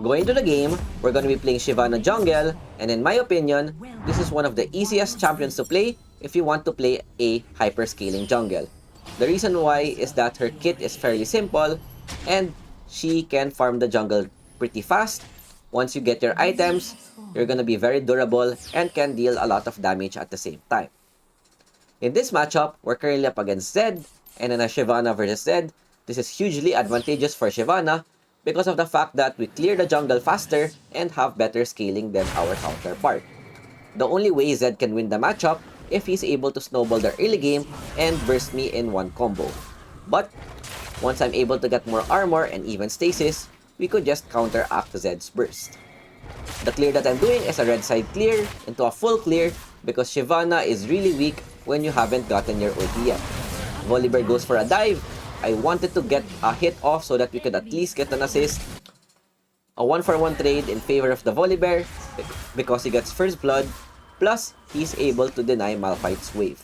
Going to the game, we're going to be playing Shyvana jungle, and in my opinion, this is one of the easiest champions to play if you want to play a hyper-scaling jungle. The reason why is that her kit is fairly simple, and she can farm the jungle pretty fast. Once you get your items, you're going to be very durable and can deal a lot of damage at the same time. In this matchup, we're currently up against Zed, and in a Shyvana versus Zed, this is hugely advantageous for Shyvana because of the fact that we clear the jungle faster and have better scaling than our counterpart. The only way Zed can win the matchup if he's able to snowball the early game and burst me in one combo. But once I'm able to get more armor and even stasis, we could just counteract Zed's burst. The clear that I'm doing is a red side clear into a full clear because Shyvana is really weak when you haven't gotten your ulti yet. Volibear goes for a dive. I wanted to get a hit off so that we could at least get an assist. A 1-for-1 trade in favor of the Volibear because he gets first blood, plus he's able to deny Malphite's wave.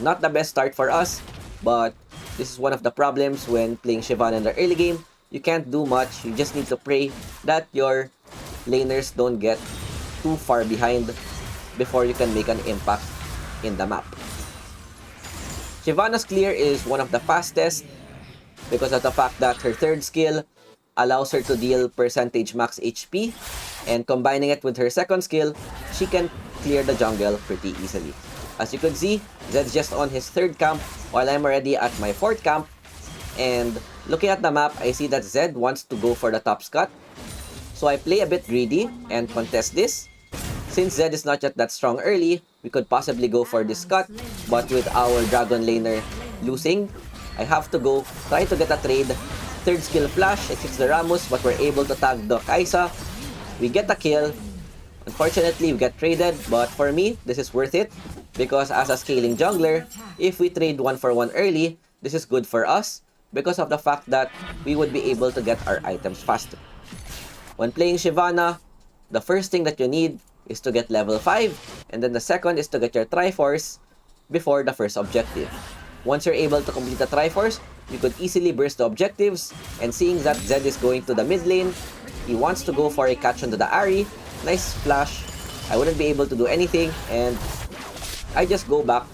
Not the best start for us, but this is one of the problems when playing Shyvana in the early game. You can't do much, you just need to pray that your laners don't get too far behind before you can make an impact in the map. Shyvana's clear is one of the fastest because of the fact that her third skill allows her to deal percentage max HP, and combining it with her second skill, she can clear the jungle pretty easily. As you could see, Zed's just on his third camp while I'm already at my fourth camp, and looking at the map, I see that Zed wants to go for the top scut. So I play a bit greedy and contest this. Since Zed is not yet that strong early, we could possibly go for this cut, but with our dragon laner losing, I have to go try to get a trade. Third skill flash, it hits the Rammus, but we're able to tag the Kai'Sa. We get a kill. Unfortunately, we get traded, but for me, this is worth it because as a scaling jungler, if we trade 1-for-1 early, this is good for us because of the fact that we would be able to get our items faster. When playing Shyvana, the first thing that you need is to get level 5, and then the second is to get your Triforce before the first objective. Once you're able to complete the Triforce, you could easily burst the objectives, and seeing that Zed is going to the mid lane, he wants to go for a catch onto the Ahri. Nice flash. I wouldn't be able to do anything, and I just go back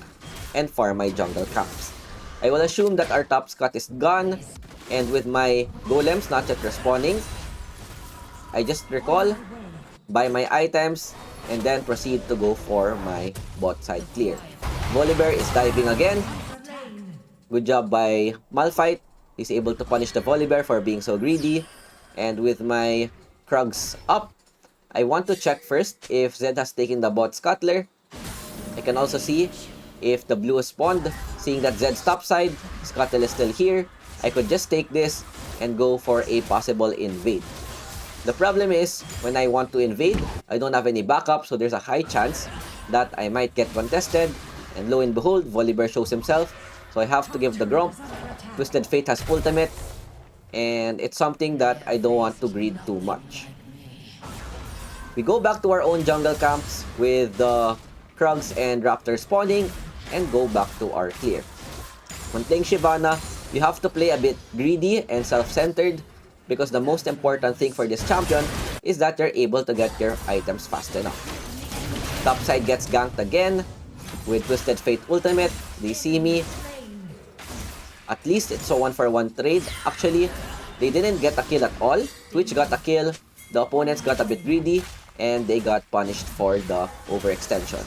and farm my jungle camps. I will assume that our top scut is gone, and with my golems not yet respawning, I just recall, buy my items, and then proceed to go for my bot side clear. Volibear is diving again. Good job by Malphite. He's able to punish the Volibear for being so greedy. And with my Krugs up, I want to check first if Zed has taken the bot scuttler. I can also see if the blue is spawned. Seeing that Zed's top side, Scuttle is still here, I could just take this and go for a possible invade. The problem is, when I want to invade, I don't have any backup, so there's a high chance that I might get contested. And lo and behold, Volibear shows himself, so I have to give the Gromp. Twisted Fate has ultimate, and it's something that I don't want to greed too much. We go back to our own jungle camps with the Krugs and Raptor spawning, and go back to our clear. When playing Shyvana, you have to play a bit greedy and self-centered, because the most important thing for this champion is that you're able to get your items fast enough. Topside gets ganked again with Twisted Fate ultimate. They see me. At least it's a 1-for-1 trade. Actually, they didn't get a kill at all. Twitch got a kill, the opponents got a bit greedy, and they got punished for the overextension.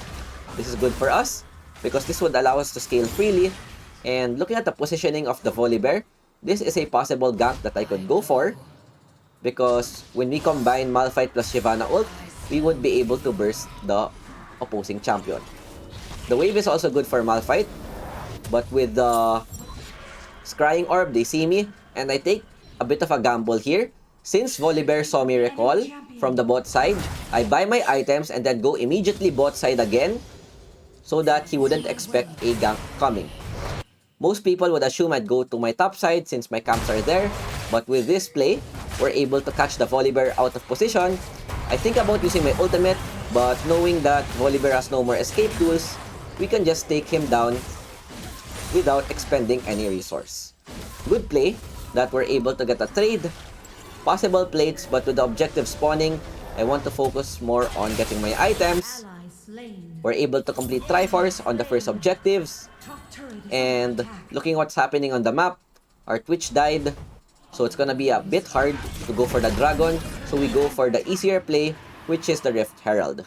This is good for us because this would allow us to scale freely. And looking at the positioning of the Volibear, this is a possible gank that I could go for because when we combine Malphite plus Shyvana ult, we would be able to burst the opposing champion. The wave is also good for Malphite, but with the Scrying Orb, they see me, and I take a bit of a gamble here. Since Volibear saw me recall from the bot side, I buy my items and then go immediately bot side again so that he wouldn't expect a gank coming. Most people would assume I'd go to my top side since my camps are there, but with this play, we're able to catch the Volibear out of position. I think about using my ultimate, but knowing that Volibear has no more escape tools, we can just take him down without expending any resource. Good play that we're able to get a trade. possible plates, but with the objective spawning, I want to focus more on getting my items. We're able to complete Triforce on the first objectives. And looking what's happening on the map, our Twitch died. So it's gonna be a bit hard to go for the Dragon. So we go for the easier play, which is the Rift Herald.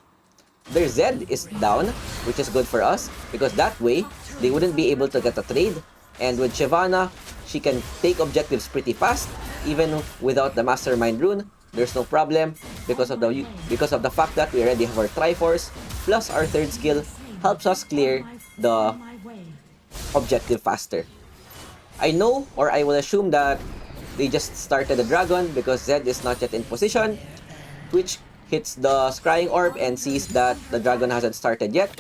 Their Zed is down, which is good for us, because that way, they wouldn't be able to get a trade. And with Shyvana, she can take objectives pretty fast, even without the Mastermind rune. There's no problem because of the fact that we already have our Triforce, plus our third skill helps us clear the objective faster. I know, or I will assume that they just started the Dragon because Zed is not yet in position. Twitch hits the Scrying Orb and sees that the Dragon hasn't started yet.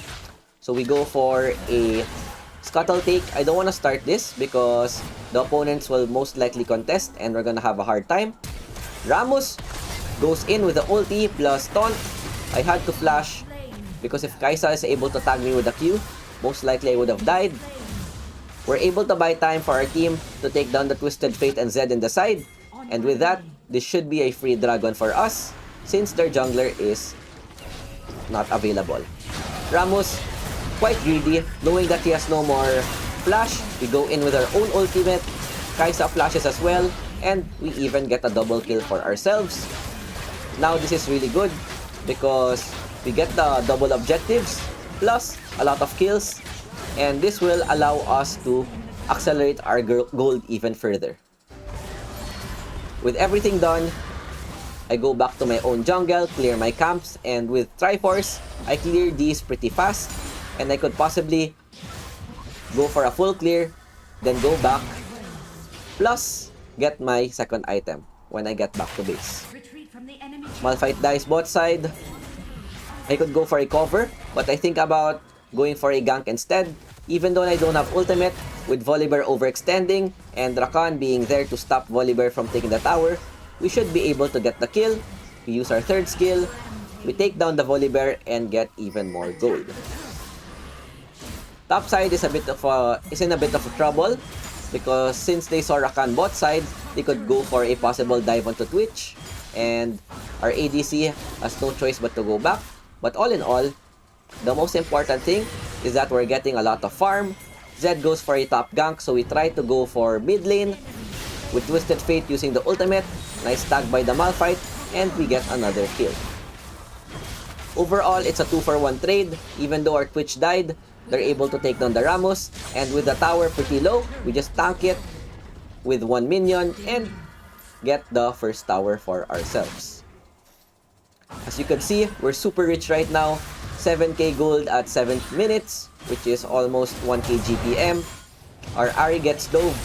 So we go for a Scuttle Take. I don't want to start this because the opponents will most likely contest and we're gonna have a hard time. Rammus goes in with the ulti plus taunt. I had to flash because if Kai'Sa is able to tag me with a Q, most likely I would have died. We're able to buy time for our team to take down the Twisted Fate and Zed in the side. And with that, this should be a free Dragon for us since their jungler is not available. Rammus, quite greedy, knowing that he has no more flash. We go in with our own ultimate. Kai'Sa flashes as well. And we even get a double kill for ourselves. Now this is really good because we get the double objectives plus a lot of kills, and this will allow us to accelerate our gold even further. With everything done, I go back to my own jungle, clear my camps, and with Triforce, I clear these pretty fast, and I could possibly go for a full clear, then go back, plus get my second item when I get back to base. Malphite dies bot side. I could go for a cover, but I think about going for a gank instead. Even though I don't have ultimate, with Volibear overextending and Rakan being there to stop Volibear from taking the tower, we should be able to get the kill. We use our third skill, we take down the Volibear and get even more gold. Top side is in a bit of trouble because since they saw Rakan bot side, they could go for a possible dive onto Twitch, and our ADC has no choice but to go back. But all in all, the most important thing is that we're getting a lot of farm. Zed goes for a top gank, so we try to go for mid lane with Twisted Fate using the ultimate. Nice tag by the Malphite, and we get another kill. Overall, it's a 2-for-1 trade. Even though our Twitch died, they're able to take down the Rammus, and with the tower pretty low, we just tank it with one minion and get the first tower for ourselves. As you can see, we're super rich right now. 7k gold at 7 minutes, which is almost 1k GPM. Our Ahri gets dove.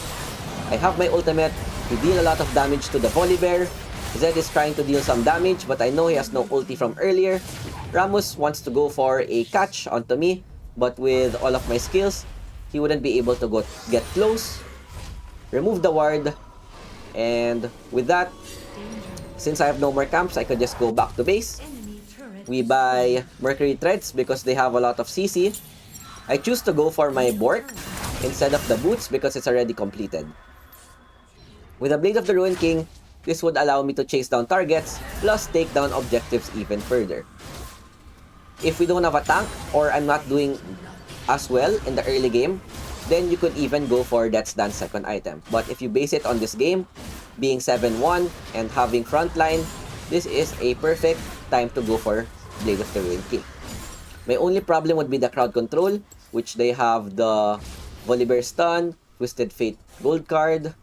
I have my ultimate. We deal a lot of damage to the Volibear. Zed is trying to deal some damage, but I know he has no ulti from earlier. Rammus wants to go for a catch onto me, but with all of my skills, he wouldn't be able to get close. Remove the ward, and with that, since I have no more camps, I could just go back to base. We buy Mercury Threads because they have a lot of CC. I choose to go for my Bork instead of the boots because it's already completed. With the Blade of the Ruined King, this would allow me to chase down targets, plus take down objectives even further. If we don't have a tank, or I'm not doing as well in the early game, then you could even go for Death's Dance second item. But if you base it on this game, being 7-1 and having frontline, this is a perfect time to go for Blade of the Ruined King. My only problem would be the crowd control, which they have the Volibear stun, Twisted Fate gold card,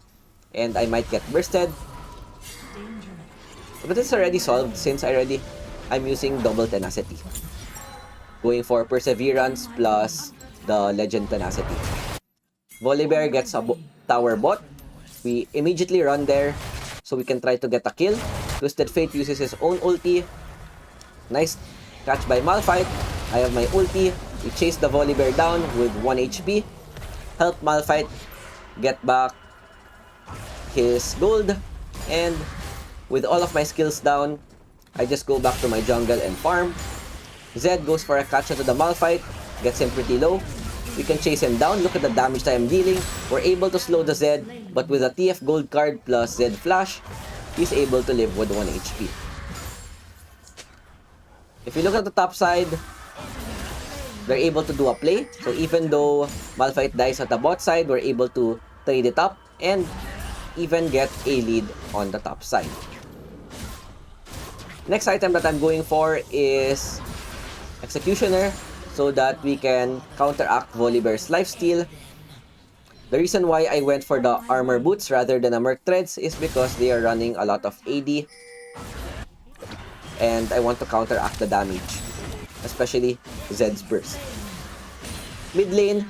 and I might get bursted. But it's already solved since I'm using double tenacity. Going for Perseverance plus the Legend Tenacity. Volibear gets a tower bot. We immediately run there so we can try to get a kill. Twisted Fate uses his own ulti. Nice catch by Malphite. I have my ulti. We chase the Volibear down with 1 HP. Help Malphite get back his gold. And with all of my skills down, I just go back to my jungle and farm. Zed goes for a catch into the Malphite. Gets him pretty low. We can chase him down. Look at the damage I am dealing. We're able to slow the Zed, but with a TF gold card plus Zed flash, he's able to live with 1 HP. If you look at the top side, they're able to do a play. So even though Malphite dies at the bot side, we're able to trade it up and even get a lead on the top side. Next item that I'm going for is Executioner, so that we can counteract Volibear's lifesteal. The reason why I went for the armor boots rather than a Merc Treads is because they are running a lot of AD and I want to counteract the damage, especially Zed's burst. Mid lane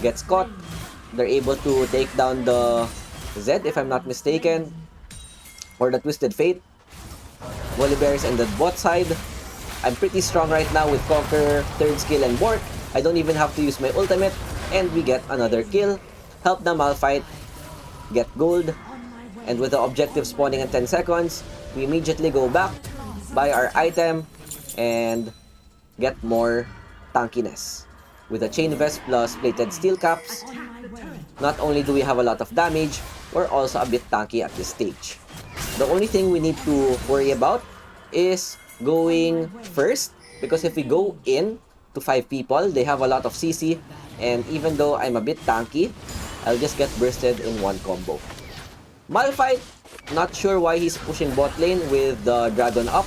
gets caught. They're able to take down the Zed, if I'm not mistaken, or the Twisted Fate. Volibear's in the bot side. I'm pretty strong right now with Conquer, 3rd skill, and Bork. I don't even have to use my ultimate, and we get another kill. Help the Malphite get gold, and with the objective spawning in 10 seconds, we immediately go back, buy our item, and get more tankiness. With a Chain Vest plus Plated Steel Caps, not only do we have a lot of damage, we're also a bit tanky at this stage. The only thing we need to worry about is going first, because if we go in to 5 people, they have a lot of CC, and even though I'm a bit tanky, I'll just get bursted in one combo. Malphite, not sure why he's pushing bot lane with the dragon up.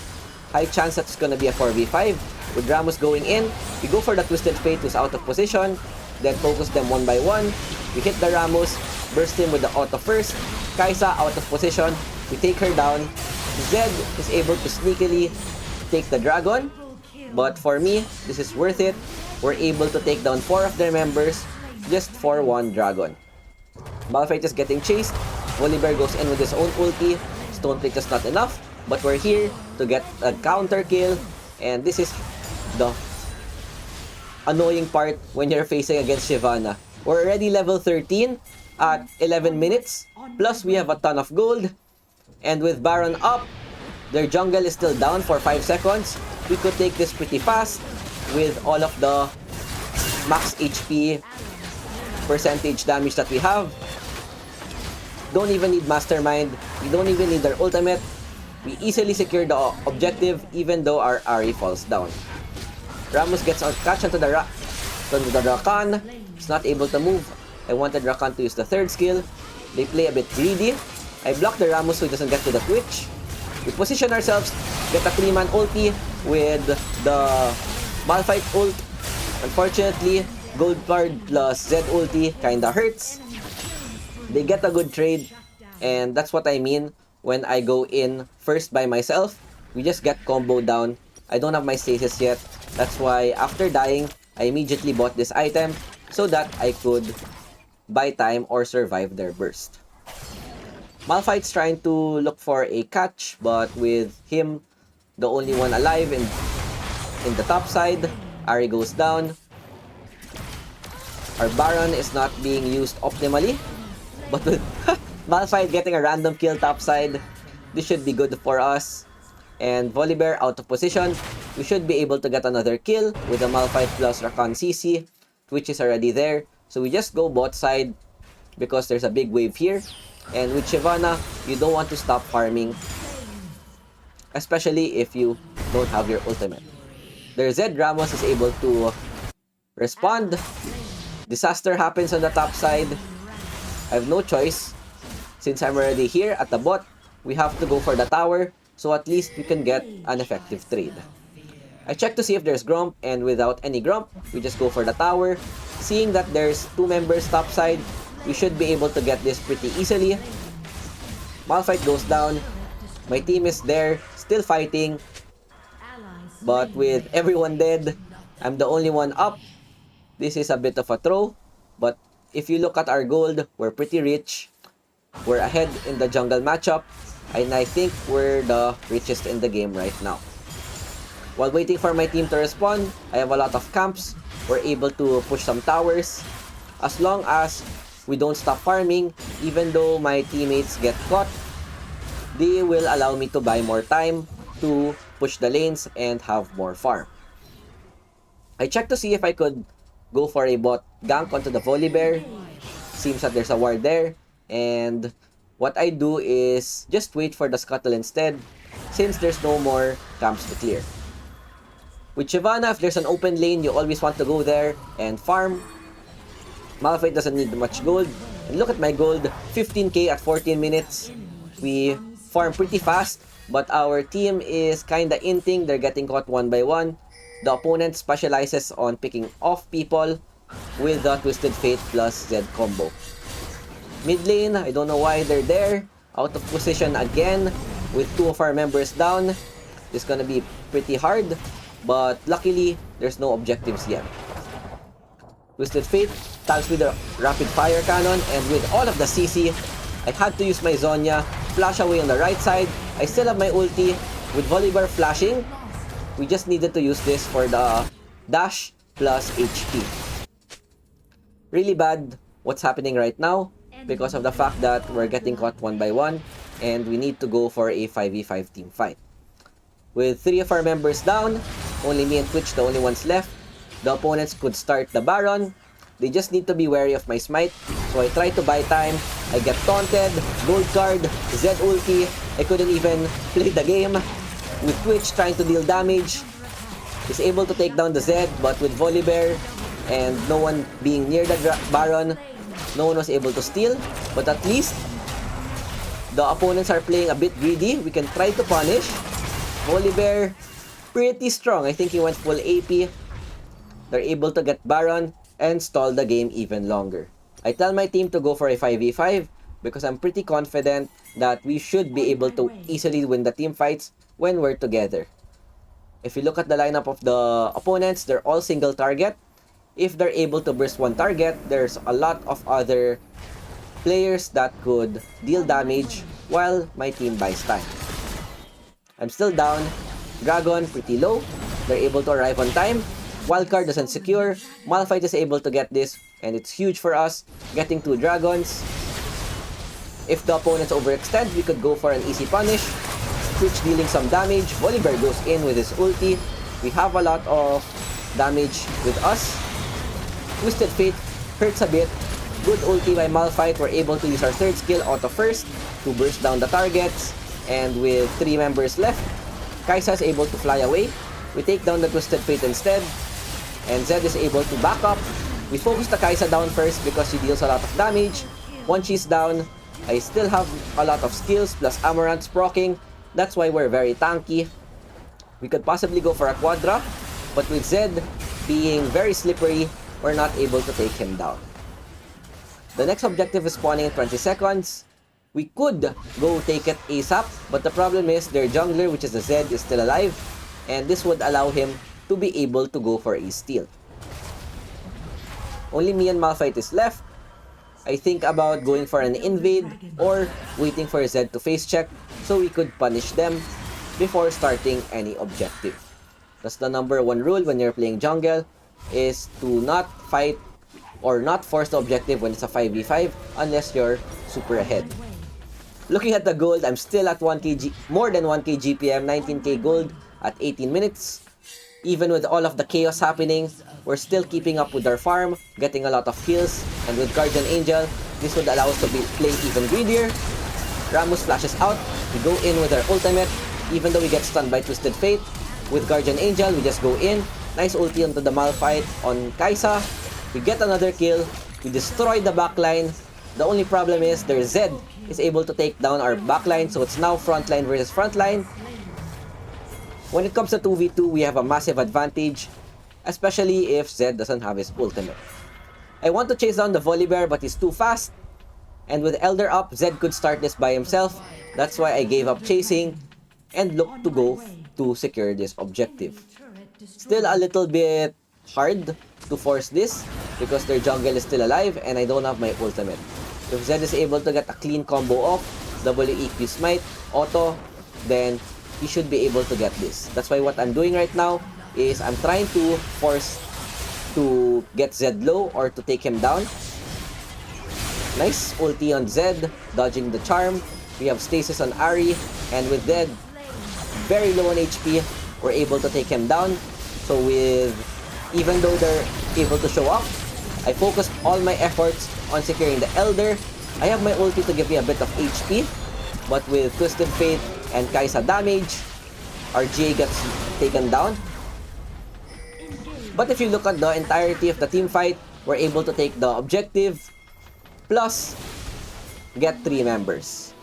High chance that's gonna be a 4v5. With Rammus going in, we go for the Twisted Fate who's out of position, then focus them one by one. We hit the Rammus, burst him with the auto first. Kai'Sa out of position, we take her down. Zed is able to sneakily take the dragon, but for me, this is worth it. We're able to take down 4 of their members just for 1 dragon. Malphite is getting chased. Volibear goes in with his own ulti. Stone Plate is not enough, but we're here to get a counter kill, and this is the annoying part when you're facing against Shyvana. We're already level 13 at 11 minutes, plus we have a ton of gold, and with Baron up, their jungle is still down for 5 seconds. We could take this pretty fast with all of the max HP percentage damage that we have. Don't even need Mastermind. We don't even need their ultimate. We easily secure the objective even though our Ahri falls down. Rammus gets catch onto the Rakan. He's not able to move. I wanted Rakan to use the 3rd skill. They play a bit greedy. I block the Rammus so he doesn't get to the Twitch. We position ourselves, get a 3-man ulti with the Malphite ult. Unfortunately, Gold Card plus Zed ulti kinda hurts. They get a good trade, and that's what I mean when I go in first by myself. We just get combo down. I don't have my stasis yet. That's why after dying, I immediately bought this item so that I could buy time or survive their burst. Malphite's trying to look for a catch, but with him, the only one alive in the top side, Ahri goes down. Our Baron is not being used optimally, but with Malphite getting a random kill top side, this should be good for us. And Volibear out of position, we should be able to get another kill with the Malphite plus Rakan CC. Twitch is already there, so we just go bot side because there's a big wave here. And with Shyvana, you don't want to stop farming, especially if you don't have your ultimate. Their Zed Rammus is able to respond. Disaster happens on the top side. I have no choice. Since I'm already here at the bot, we have to go for the tower, so at least we can get an effective trade. I check to see if there's Grump, and without any Grump, we just go for the tower. Seeing that there's 2 members top side, we should be able to get this pretty easily. Malphite goes down. My team is there, still fighting. But with everyone dead, I'm the only one up. This is a bit of a throw. But if you look at our gold, we're pretty rich. We're ahead in the jungle matchup. And I think we're the richest in the game right now. While waiting for my team to respond, I have a lot of camps. We're able to push some towers. As long as we don't stop farming, even though my teammates get caught, they will allow me to buy more time to push the lanes and have more farm. I checked to see if I could go for a bot gank onto the Volibear. Seems that there's a ward there, and what I do is just wait for the scuttle instead, since there's no more camps to clear. With Shyvana, if there's an open lane, you always want to go there and farm. Malphite doesn't need much gold. And look at my gold, 15k at 14 minutes. We farm pretty fast, but our team is kinda inting. They're getting caught one by one. The opponent specializes on picking off people with the Twisted Fate plus Z combo. Mid lane, I don't know why they're there. Out of position again with two of our members down. It's gonna be pretty hard, but luckily, there's no objectives yet. Twisted Fate tags with the rapid fire cannon, and with all of the CC, I had to use my Zonya, flash away on the right side. I still have my ulti with Volibear flashing. We just needed to use this for the dash plus HP. Really bad what's happening right now because of the fact that we're getting caught one by one and we need to go for a 5v5 team fight. With 3 of our members down, only me and Twitch the only ones left. The opponents could start the Baron. They just need to be wary of my smite. So I try to buy time. I get taunted, gold card, Z ulti. I couldn't even play the game. With Twitch trying to deal damage, is able to take down the Z, but with Volibear and no one being near the Baron, no one was able to steal. But at least, the opponents are playing a bit greedy. We can try to punish. Volibear, pretty strong. I think he went full AP. They're able to get Baron and stall the game even longer. I tell my team to go for a 5v5 because I'm pretty confident that we should be able to easily win the team fights when we're together. If you look at the lineup of the opponents, they're all single target. If they're able to burst one target, there's a lot of other players that could deal damage while my team buys time. I'm still down. Dragon, pretty low. They're able to arrive on time. Wildcard doesn't secure. Malphite is able to get this, and it's huge for us, getting 2 dragons. If the opponents overextend, we could go for an easy punish. Twitch dealing some damage. Volibear goes in with his ulti. We have a lot of damage with us. Twisted Fate hurts a bit. Good ulti by Malphite. We're able to use our third skill, auto first, to burst down the targets. And with 3 members left, Kaisa is able to fly away. We take down the Twisted Fate instead. And Zed is able to back up. We focus the Kaisa down first because she deals a lot of damage. Once she's down, I still have a lot of skills plus Amaranth's proccing. That's why we're very tanky. We could possibly go for a Quadra, but with Zed being very slippery, we're not able to take him down. The next objective is spawning in 20 seconds. We could go take it ASAP, but the problem is their jungler, which is the Zed, is still alive, and this would allow him to be able to go for a steal. Only me and Malphite is left. I think about going for an invade or waiting for Zed to face check so we could punish them before starting any objective. That's the number 1 rule when you're playing jungle, is to not fight or not force the objective when it's a 5v5 unless you're super ahead. Looking at the gold, I'm still at 1k more than 1k GPM, 19k gold at 18 minutes. Even with all of the chaos happening, we're still keeping up with our farm, getting a lot of kills, and with Guardian Angel, this would allow us to be playing even greedier. Rammus flashes out, we go in with our ultimate, even though we get stunned by Twisted Fate. With Guardian Angel, we just go in, nice ulti onto the Malphite on Kaisa, we get another kill, we destroy the backline. The only problem is their Zed is able to take down our backline, so it's now frontline versus frontline. When it comes to 2v2, we have a massive advantage, especially if Zed doesn't have his ultimate. I want to chase down the Volibear, but he's too fast. And with Elder up, Zed could start this by himself. That's why I gave up chasing and looked to go to secure this objective. Still a little bit hard to force this because their jungle is still alive and I don't have my ultimate. If Zed is able to get a clean combo off, WEQ smite, auto, then he should be able to get this. That's why what I'm doing right now is I'm trying to force to get Zed low or to take him down. Nice ulti on Zed, dodging the charm. We have stasis on Ahri, and with Zed very low on HP, we're able to take him down. So even though they're able to show up, I focused all my efforts on securing the Elder I have my ulti to give me a bit of HP, but with Twisted Fate and Kai'Sa damage, our GA gets taken down. But if you look at the entirety of the team fight, we're able to take the objective, plus get 3 members.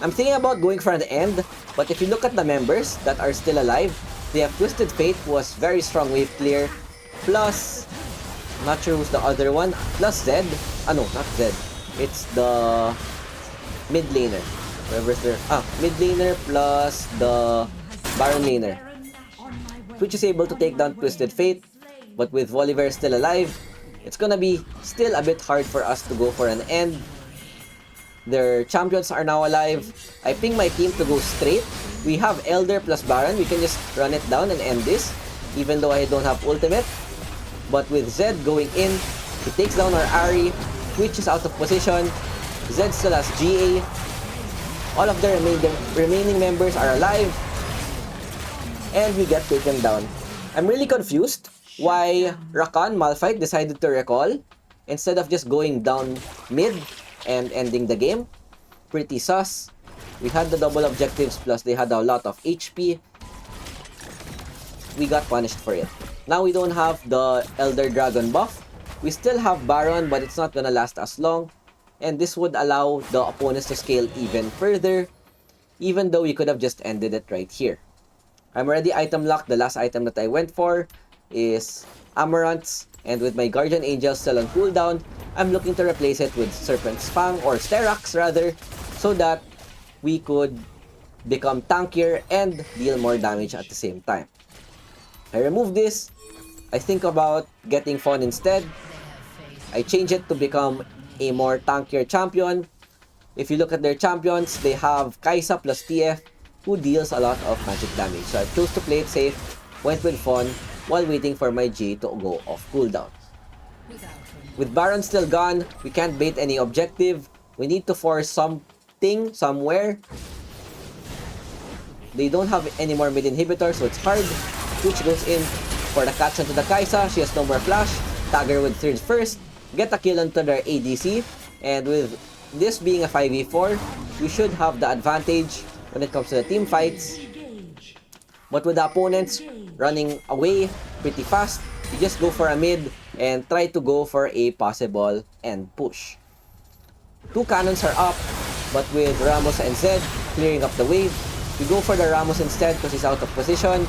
I'm thinking about going for an end, but if you look at the members that are still alive, they have Twisted Fate, who was very strong wave clear, plus, not sure who's the other one, plus Zed. No, not Zed. It's the mid laner. Whoever's there. Mid laner plus the Baron laner, which is able to take down Twisted Fate. But with Volibear still alive, it's gonna be still a bit hard for us to go for an end. Their champions are now alive. I ping my team to go straight. We have Elder plus Baron. We can just run it down and end this, even though I don't have ultimate. But with Zed going in, he takes down our Ahri. Twitch is out of position. Zed still has GA. All of the remaining members are alive. And we get taken down. I'm really confused why Rakan Malphite decided to recall instead of just going down mid and ending the game. Pretty sus. We had the double objectives, plus they had a lot of HP. We got punished for it. Now we don't have the Elder Dragon buff. We still have Baron, but it's not gonna last as long. And this would allow the opponents to scale even further, even though we could have just ended it right here. I'm already item locked. The last item that I went for is Amaranths, and with my Guardian Angel still on cooldown, I'm looking to replace it with Serpent's Fang, or Sterak's rather, so that we could become tankier and deal more damage at the same time. I remove this. I think about getting Fawn instead. I change it to become a more tankier champion. If you look at their champions, they have Kai'Sa plus TF, who deals a lot of magic damage. So I chose to play it safe, went with Fawn, while waiting for my G to go off cooldown. With Baron still gone, we can't bait any objective. We need to force something somewhere. They don't have any more mid inhibitor, so it's hard. Twitch goes in for the catch onto the Kai'Sa. She has no more flash. Tag her with third first. Get a kill onto their ADC. And with this being a 5v4, we should have the advantage when it comes to the team fights. But with the opponents running away pretty fast, you just go for a mid and try to go for a possible end push. 2 cannons are up, but with Ramos and Zed clearing up the wave, we go for the Ramos instead because he's out of position.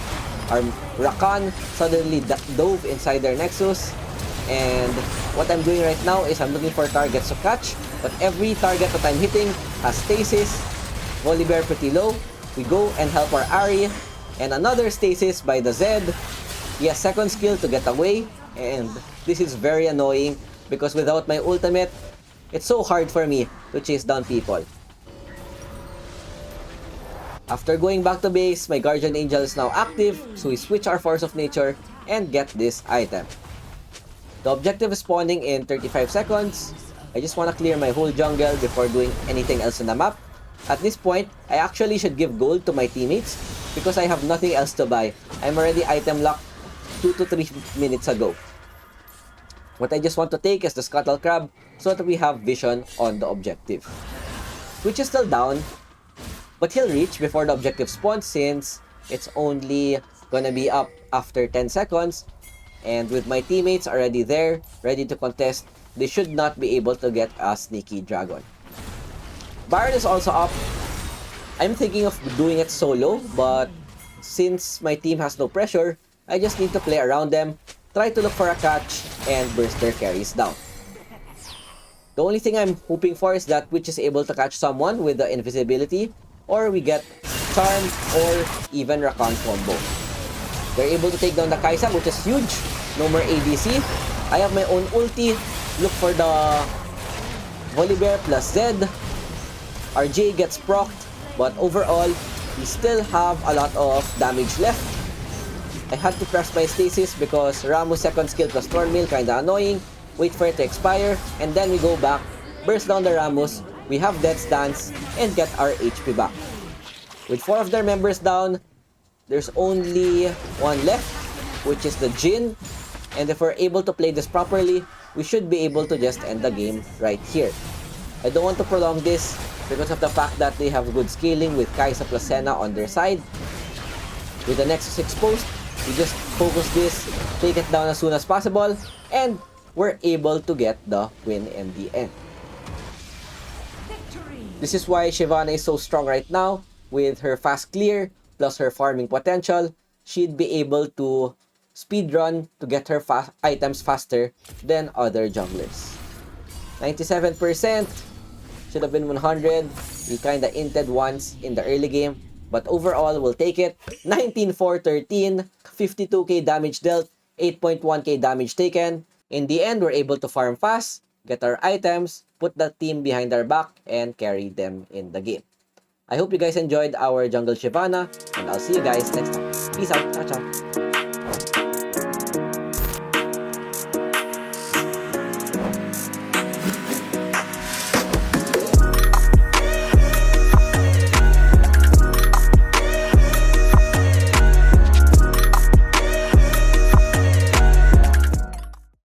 Our Rakan suddenly dove inside their Nexus, and what I'm doing right now is I'm looking for targets to catch, but every target that I'm hitting has stasis. Volibear pretty low. We go and help our Ahri, and another stasis by the Zed. He has second skill to get away, and this is very annoying because without my ultimate, it's so hard for me to chase down people. After going back to base, my Guardian Angel is now active, so we switch our Force of Nature and get this item. The objective is spawning in 35 seconds. I just want to clear my whole jungle before doing anything else on the map. At this point, I actually should give gold to my teammates because I have nothing else to buy. I'm already item locked 2 to 3 minutes ago. What I just want to take is the Scuttle Crab so that we have vision on the objective. Which is still down, but he'll reach before the objective spawns since it's only gonna be up after 10 seconds. And with my teammates already there, ready to contest, they should not be able to get a sneaky dragon. Baron is also up. I'm thinking of doing it solo, but since my team has no pressure, I just need to play around them, try to look for a catch, and burst their carries down. The only thing I'm hoping for is that Twitch is able to catch someone with the invisibility, or we get Charm or even Rakan combo. They're able to take down the Kai'Sa, which is huge. No more ADC. I have my own ulti. Look for the Volibear plus Zed. RJ gets procced, but overall, we still have a lot of damage left. I had to press my stasis because Ramos' second skill plus Thornmail kinda annoying. Wait for it to expire, and then we go back, burst down the Ramos, we have Death's Dance, and get our HP back. With 4 of their members down, there's only 1 left, which is the Jhin, and if we're able to play this properly, we should be able to just end the game right here. I don't want to prolong this because of the fact that they have good scaling with Kai'Sa plus Senna on their side. With the Nexus exposed, we just focus this, take it down as soon as possible, and we're able to get the win in the end. This is why Shyvana is so strong right now. With her fast clear plus her farming potential, she'd be able to speedrun to get her items faster than other junglers. 97%, should have been 100. We kinda inted once in the early game, but overall, we'll take it. 19-4-13, 52k damage dealt, 8.1k damage taken. In the end, we're able to farm fast, get our items, put the team behind our back, and carry them in the game. I hope you guys enjoyed our Jungle Shyvana, and I'll see you guys next time. Peace out. Ciao, ciao.